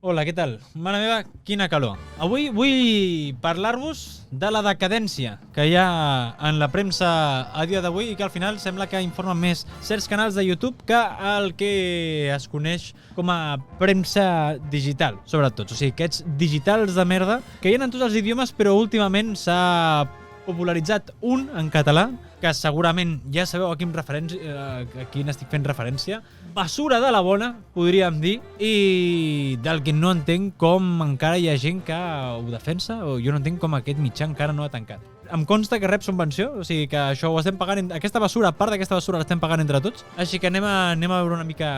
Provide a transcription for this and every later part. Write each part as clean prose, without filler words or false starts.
Hola, què tal? Mare meva, quina calor. Avui vull parlar-vos de la decadència que hi ha en la premsa a dia d'avui i que al final sembla que informen més certs canals de YouTube que el que es coneix com a premsa digital, sobretot. O sigui, aquests digitals de merda que hi ha en tots els idiomes, però últimament s'ha popularitzat un en català, que segurament ja sabeu a quin estic fent referència. Basura de la bona, podríem dir, i del que no entenc com encara hi ha gent que ho defensa, o jo no entenc com aquest mitjà encara no ha tancat. Em consta que rep subvenció, o sigui que això ho estem pagant, aquesta basura, part d'aquesta basura l'estem pagant entre tots, així que anem a veure una mica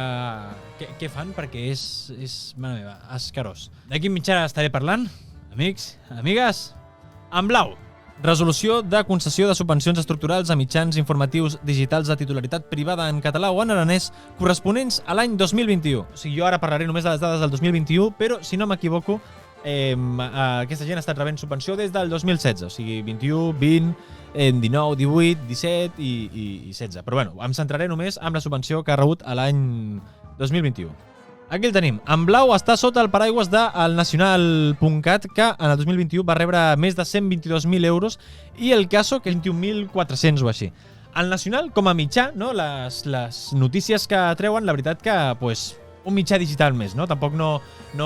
què fan, perquè és mare meva, escarós. De quin mitjà estaré parlant? Amics, amigues, en blau. Resolució de concessió de subvencions estructurals a mitjans informatius digitals de titularitat privada en català o en aranès corresponents a l'any 2021. O sigui, jo ara parlaré només de les dades del 2021, però, si no m'equivoco, aquesta gent ha estat rebent subvenció des del 2016. O sigui, 21, 20, 19, 18, 17 i 16. Però bueno, em centraré només en la subvenció que ha rebut a l'any 2021. Aquí el tenim. En blau està sota el paraigües del Nacional.cat, que en el 2021 va rebre més de 122.000 euros, i el Caso, que 21.400 o així. El Nacional, com a mitjà, no? Les notícies que treuen, la veritat que pues, un mitjà digital més, no? Tampoc no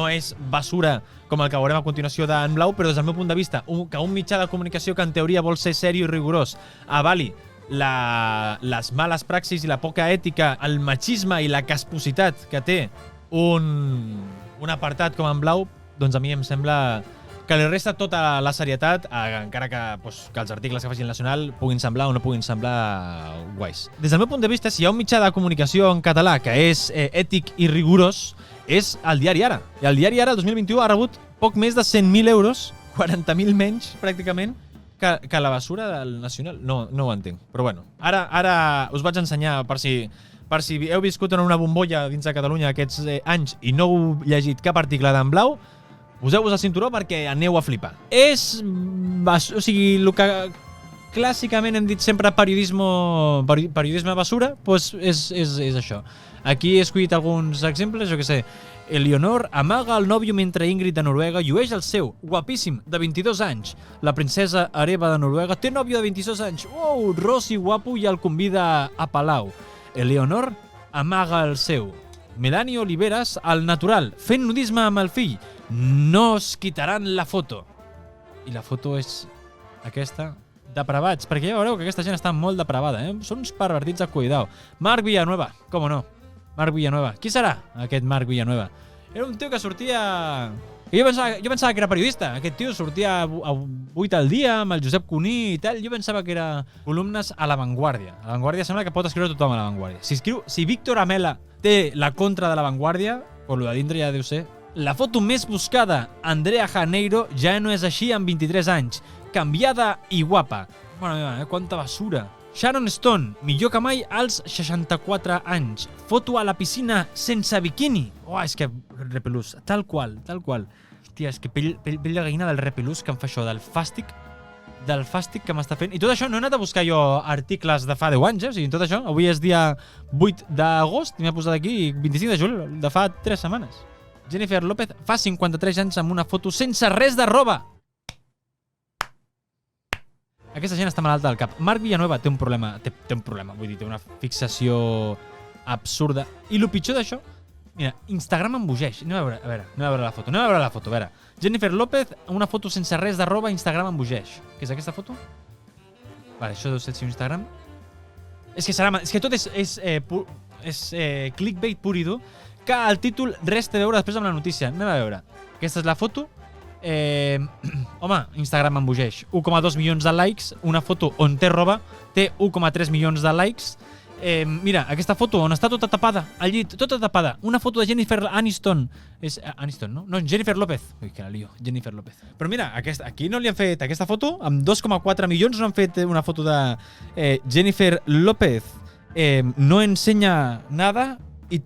és basura com el que veurem a continuació d'en blau, però des del meu punt de vista, que un mitjà de comunicació que en teoria vol ser sèrio i rigorós avali les males praxis i la poca ètica, el machisme i la caspositat que té un apartat com en blau, doncs a mi em sembla que li resta tota la serietat, encara que els articles que faci el Nacional puguin semblar o no puguin semblar guais. Des del meu punt de vista, si hi ha un mitjà de comunicació en català que és ètic i rigorós, és el Diari Ara. I el Diari Ara, el 2021, ha rebut poc més de 100.000 euros, 40.000 menys, pràcticament, que la basura del Nacional. No ho entenc. Però bueno, ara us vaig ensenyar, per si heu viscut en una bombolla dins de Catalunya aquests anys i no heu llegit cap article d'en blau, poseu-vos el cinturó perquè aneu a flipar. O sigui, el que clàssicament hem dit sempre periodisme basura, doncs és això. Aquí he escollit alguns exemples, jo què sé. Eleonor amaga el nòvio mentre Ingrid de Noruega llueix el seu, guapíssim, de 22 anys. La princesa hereva de Noruega té nòvio de 22 anys. Uau, Rossi guapo i el convida a Palau. Eleonor amaga el seu. Melanie Oliveras, al natural, fent nudisme amb el fill. No es quitaran la foto. I la foto és aquesta. Depravats, perquè ja veureu que aquesta gent està molt depravada, Són uns pervertits de cuidao. Marc Villanueva, com no? Marc Villanueva. Qui serà aquest Marc Villanueva? Era un tio que sortia... Jo pensava que era periodista. Aquest tio sortia a 8 al dia amb el Josep Cuní i tal. Jo pensava que era columnes a La Vanguardia. A La Vanguardia sembla que pot escriure tothom a La Vanguardia. Si Víctor Amela té la contra de La Vanguardia, pues lo de dintre ja deu ser. La foto més buscada, Andrea Janeiro, ja no és així amb 23 anys. Canviada i guapa. Mare meva, quanta basura. Sharon Stone, millor que mai als 64 anys. Foto a la piscina sense biquini. És que repelús, tal qual. Hòstia, és que pell de gallina del repelús que em fa això, del fàstic que m'està fent. I tot això no he anat a buscar jo articles de fa 10 anys, O sigui, tot això, avui és dia 8 d'agost, i m'he posat aquí 25 de juliol, de fa 3 setmanes. Jennifer López fa 53 anys amb una foto sense res de roba. Aquesta gent està malalta del cap. Marc Villanueva té un problema, vull dir, té una fixació absurda. I el pitjor d'això, mira, Instagram embogeix. Anem a veure la foto. A veure. Jennifer López, una foto sense res de roba, Instagram embogeix. Què és aquesta foto? Vale, això deu ser un Instagram. És que tot és clickbait pur i dur, que el títol res té a veure després amb la notícia. Anem a veure. Aquesta és la foto. Home, Instagram embogeix. 1,2 milions de likes. Una foto on té roba té 1,3 milions de likes. Mira, aquesta foto on està tota tapada al llit, tota tapada. Una foto de Jennifer Aniston. És Aniston, no? No, Jennifer López. Ui, que la lío, Jennifer López. Però mira, aquí no li han fet aquesta foto. Amb 2,4 milions no han fet una foto de Jennifer López. No ensenya nada i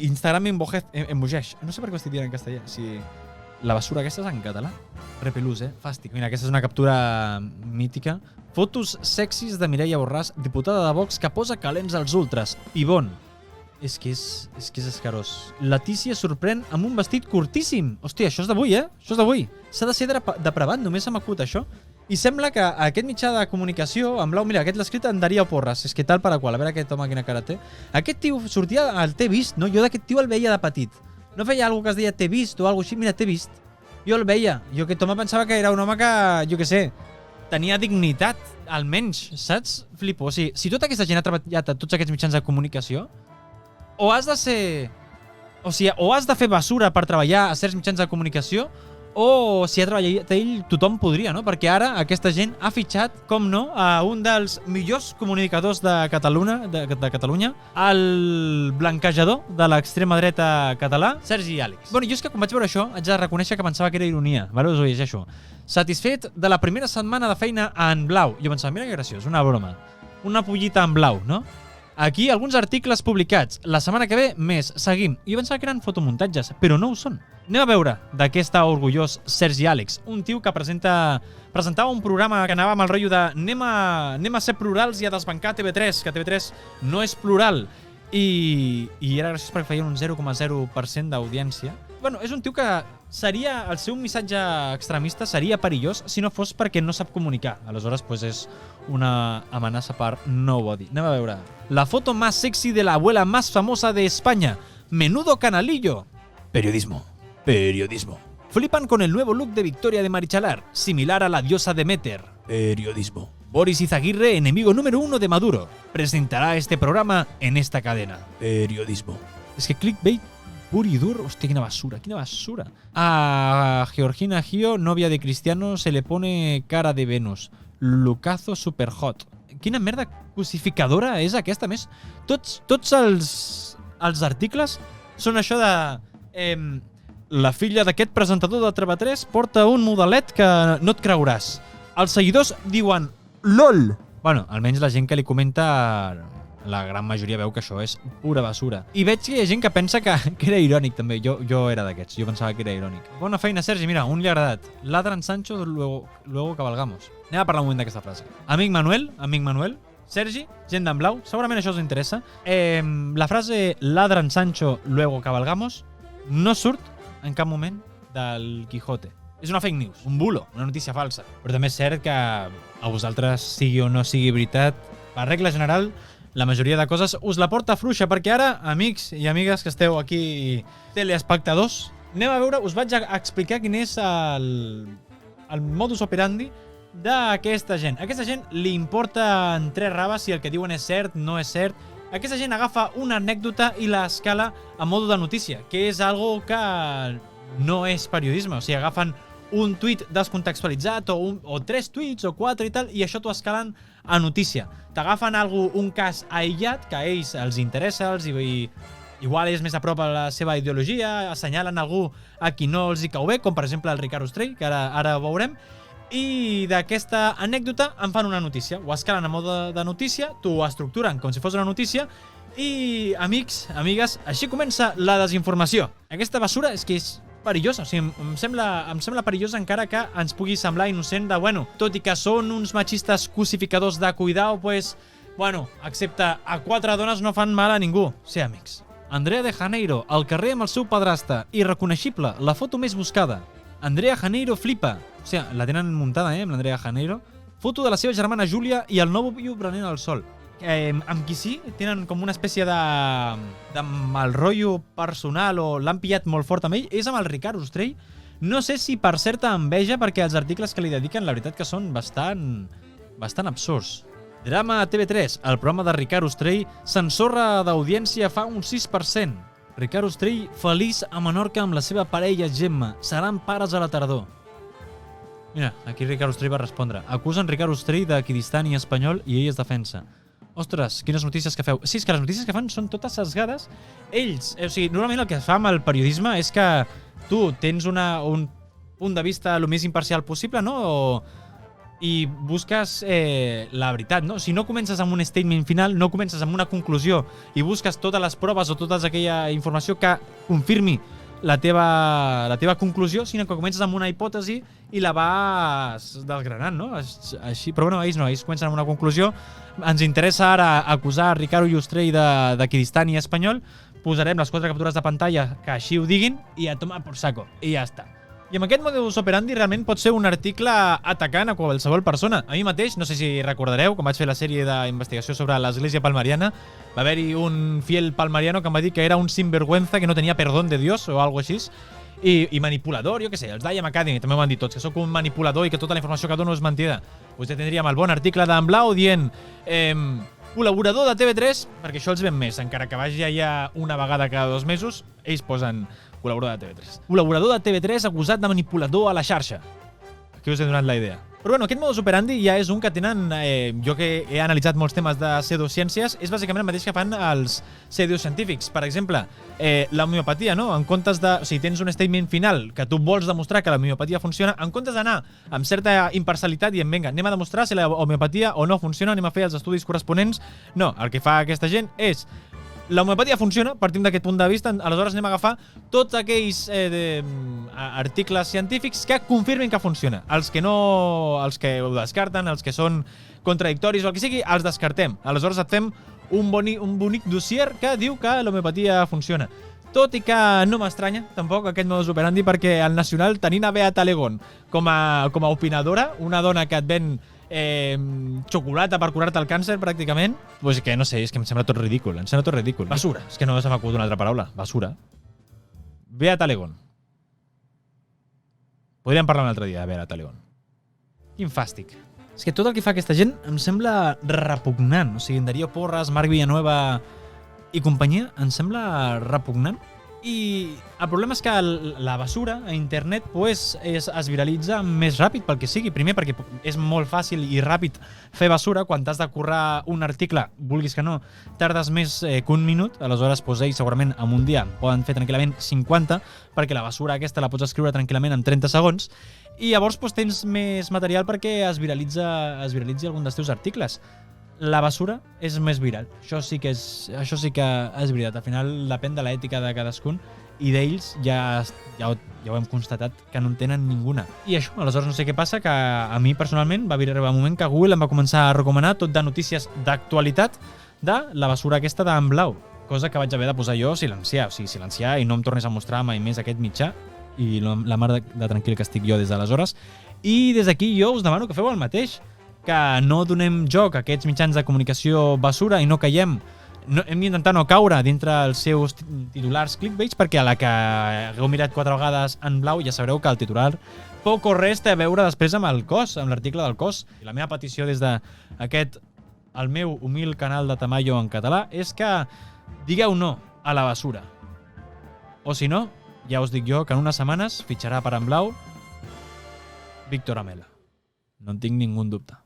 Instagram embogeix. No sé per què ho estic dient en castellà. Si la basura aquesta és en català. Repelús, fàstic. Mira, aquesta és una captura mítica. Fotos sexis de Mireia Borràs, diputada de Vox, que posa calents als ultras. Pibón. És que és escarós. Letícia sorprèn amb un vestit curtíssim. Hòstia, això és d'avui, Això és d'avui. S'ha de ser depravat, només se m'acut això. I sembla que aquest mitjà de comunicació, en blau, mira, aquest l'ha escrit en Darío Porras, és que tal per a qual, a veure aquest home quina cara té. Aquest tio sortia al T'he vist, no? Jo d'aquest tio el veia de petit. No feia alguna que es deia T'he vist o alguna així, mira, T'he vist. Jo el veia. Jo aquest home pensava que era un home que, jo què sé, tenia dignitat, almenys, saps? Flipo. O sigui, si tota aquesta gent ha treballat a tots aquests mitjans de comunicació, o has de ser... O sigui, o has de fer basura per treballar a certs mitjans de comunicació, o si ha treballat ell, tothom podria, no? Perquè ara aquesta gent ha fitxat, com no, a un dels millors comunicadors de Catalunya, el blanquejador de l'extrema dreta català, Sergi Àlex. Bueno, jo és que quan vaig veure això, haig de reconèixer que pensava que era ironia, vale? Us ho llegeixo. Satisfet de la primera setmana de feina en blau. Jo pensava, mira que graciós, una broma. Una pollita en blau, no? Aquí alguns articles publicats. La setmana que ve, més. Seguim. Jo pensava que eren fotomuntatges, però no ho són. Anem a veure de què està orgullós Sergi Àlex, un tio que presentava un programa que anava amb el rotllo de anem a ser plurals i a desbancar TV3, que TV3 no és plural. I era graciós perquè feia un 0,0% d'audiència. Bueno, és un tio que seria, el seu missatge extremista seria perillós si no fos perquè no sap comunicar. Aleshores, pues és una amenaça per nobody. Anem a veure. La foto más sexy de la abuela más famosa de España. Menudo canalillo. Periodismo. Flipan con el nuevo look de Victoria de Marichalar, similar a la diosa Demeter. Periodismo. Boris Izaguirre, enemigo número 1 de Maduro, presentará este programa en esta cadena. Periodismo. Es que clickbait pur y duro. Hostia, quina basura. A Georgina Gio, novia de Cristiano, se le pone cara de Venus. Lucazo superhot. Quina merda cosificadora és aquesta, més. Tots els articles són això de... la filla d'aquest presentador de TV3 porta un modelet que no et creuràs. Els seguidors diuen LOL. Bueno, almenys la gent que li comenta, la gran majoria veu que això és pura basura. I veig que hi ha gent que pensa que era irònic també. Jo era d'aquests, jo pensava que era irònic. Bona feina, Sergi, mira, un li ha agradat. Ladran Sancho, luego cabalgamos. Anem a parlar un moment d'aquesta frase. Amic Manuel, Sergi, gent d'en blau, segurament això us interessa. La frase Ladran Sancho, luego cabalgamos no surt en cap moment del Quijote. És una fake news, un bulo, una notícia falsa. Però també és cert que a vosaltres, sigui o no sigui veritat, per regla general, la majoria de coses us la porta fluixa, perquè ara, amics i amigues que esteu aquí teleespectadors, anem a veure, us vaig a explicar quin és el modus operandi d'aquesta gent. A aquesta gent li importa en tres raves si el que diuen és cert, no és cert. Aquesta gent agafa una anècdota i l'escala a modo de notícia, que és algo que no és periodisme. O sigui, agafen un tuit descontextualitzat o 3 tuits o 4 i tal, i això t'ho escalen a notícia. T'agafen un cas aïllat que a ells els interessa, igual és més a prop a la seva ideologia, assenyalen algú a qui no els hi cau bé, com per exemple el Ricard Ostrell, que ara ho veurem, i d'aquesta anècdota en fan una notícia. Ho escalen a mode de notícia, t'ho estructuren com si fos una notícia i, amics, amigues, així comença la desinformació. Aquesta basura és que és perillosa. O sigui, em sembla perillosa encara que ens pugui semblar innocent de, bueno, tot i que són uns machistes cosificadors de cuidao, pues, bueno, excepte a 4 dones no fan mal a ningú. Sí, amics. Andrea de Janeiro, al carrer amb el seu padrastre, irreconeixible, la foto més buscada. Andrea Janeiro flipa. O sigui, la tenen muntada, amb l'Andrea Janeiro. Foto de la seva germana Júlia i el nòvio prenent el sol. Amb qui sí, tenen com una espècie de mal rotllo personal o l'han pillat molt fort amb ell, és amb el Ricard Ostrell. No sé si per certa enveja, perquè els articles que li dediquen, la veritat que són bastant absurds. Drama a TV3. El programa de Ricard Ostrell s'ensorra d'audiència fa un 6%. Ricard Ostrell feliç a Menorca amb la seva parella Gemma. Seran pares a la tardor. Mira, aquí Ricard Ostrell va respondre. Acusen Ricard Ostrell d'equidistant i espanyol i ell es defensa. Ostres, quines notícies que feu. Sí, és que les notícies que fan són totes sesgades. Ells, o sigui, normalment el que fa amb el periodisme és que tu tens un punt de vista el més imparcial possible, no? I busques la veritat, no? Si no comences amb un statement final, no comences amb una conclusió i busques totes les proves o tota aquella informació que confirmi la teva conclusió, sinó que comences amb una hipòtesi i la vas desgranant, no? Així, però bueno, ells comencen amb una conclusió. Ens interessa ara acusar Ricardo Yustrell d'equidistània espanyol, posarem les 4 captures de pantalla que així ho diguin i a tomar por saco, i ja està. I amb aquest modus operandi realment pot ser un article atacant a qualsevol persona. A mi mateix, no sé si recordareu, quan vaig fer la sèrie d'investigació sobre l'església palmariana, va haver-hi un fiel palmariano que em va dir que era un sinvergüenza, que no tenia perdón de Dios o algo així, i manipulador, jo què sé, els Diam Academy també m'ho han dit tots, que sóc un manipulador i que tota la informació que dono és mentida. Pues ja tindríem el bon article d'en Blau dient col·laborador de TV3, perquè això els ven més, encara que vagi allà una vegada cada 2 mesos, ells posen col·laborador de TV3. Col·laborador de TV3 acusat de manipulador a la xarxa. Aquí us he donat la idea. Però bueno, aquest modus operandi ja és un que tenen, jo que he analitzat molts temes de pseudociències, és bàsicament el mateix que fan els pseudocientífics. Per exemple, l'homeopatia, no? En comptes de, si tens un statement final que tu vols demostrar que la homeopatia funciona, en comptes d'anar amb certa imparcialitat i vinga, anem a demostrar si la homeopatia o no funciona, anem a fer els estudis corresponents. No, el que fa aquesta gent és la homeopatia funciona, partim d'aquest punt de vista, aleshores anem a agafar tots aquells articles científics que confirmin que funciona. Els que ho descarten, els que són contradictoris o el que sigui, els descartem. Aleshores et fem un bonic dossier que diu que l'homeopatia funciona. Tot i que no m'estranya, tampoc, aquest modus operandi, perquè al Nacional, tenint a Beata León com a opinadora, una dona que et ven xocolata per curar-te el càncer, pràcticament, pues que no sé, és que em sembla tot ridícul, Basura, és que no se m'acut una altra paraula. Basura. Beata León. Podríem parlar un altre dia de Beata León. Quin fàstic. És que tot el que fa aquesta gent em sembla repugnant. O sigui, en Darío Porras, Marc Villanueva i companyia, em sembla repugnant. I el problema és que la basura a internet pues, es viralitza més ràpid pel que sigui. Primer perquè és molt fàcil i ràpid fer basura. Quan t'has de currar un article, vulguis que no, tardes més que un minut. Aleshores, pues, ells segurament en un dia poden fer tranquil·lament 50, perquè la basura aquesta la pots escriure tranquil·lament en 30 segons. I llavors pues, tens més material perquè es viralitzi algun dels teus articles. La basura és més viral. Això sí que és veritat. Al final depèn de l'ètica de cadascun i d'ells ja ho hem constatat que no en tenen ninguna. I això, aleshores no sé què passa, que a mi personalment va arribar un moment que Google em va començar a recomanar tot de notícies d'actualitat de la basura aquesta d'en Blau. Cosa que vaig haver de posar jo silenciar. O sigui, silenciar i no em tornes a mostrar mai més aquest mitjà. I la mar de tranquil que estic jo des d'aleshores. I des d'aquí jo us demano que feu el mateix. Que no donem joc a aquests mitjans de comunicació basura i no caiem. Hem d'intentar no caure dintre els seus titulars clickbaits, perquè a la que hagueu mirat 4 vegades en Blau ja sabreu que el titular poc o res té a veure després amb el cos, amb l'article del cos. I la meva petició des d'aquest, el meu humil canal de Tamayo en català, és que digueu no a la basura. O si no, ja us dic jo que en unes setmanes fitxarà per en Blau Víctor Amela. No en tinc ningú dubte.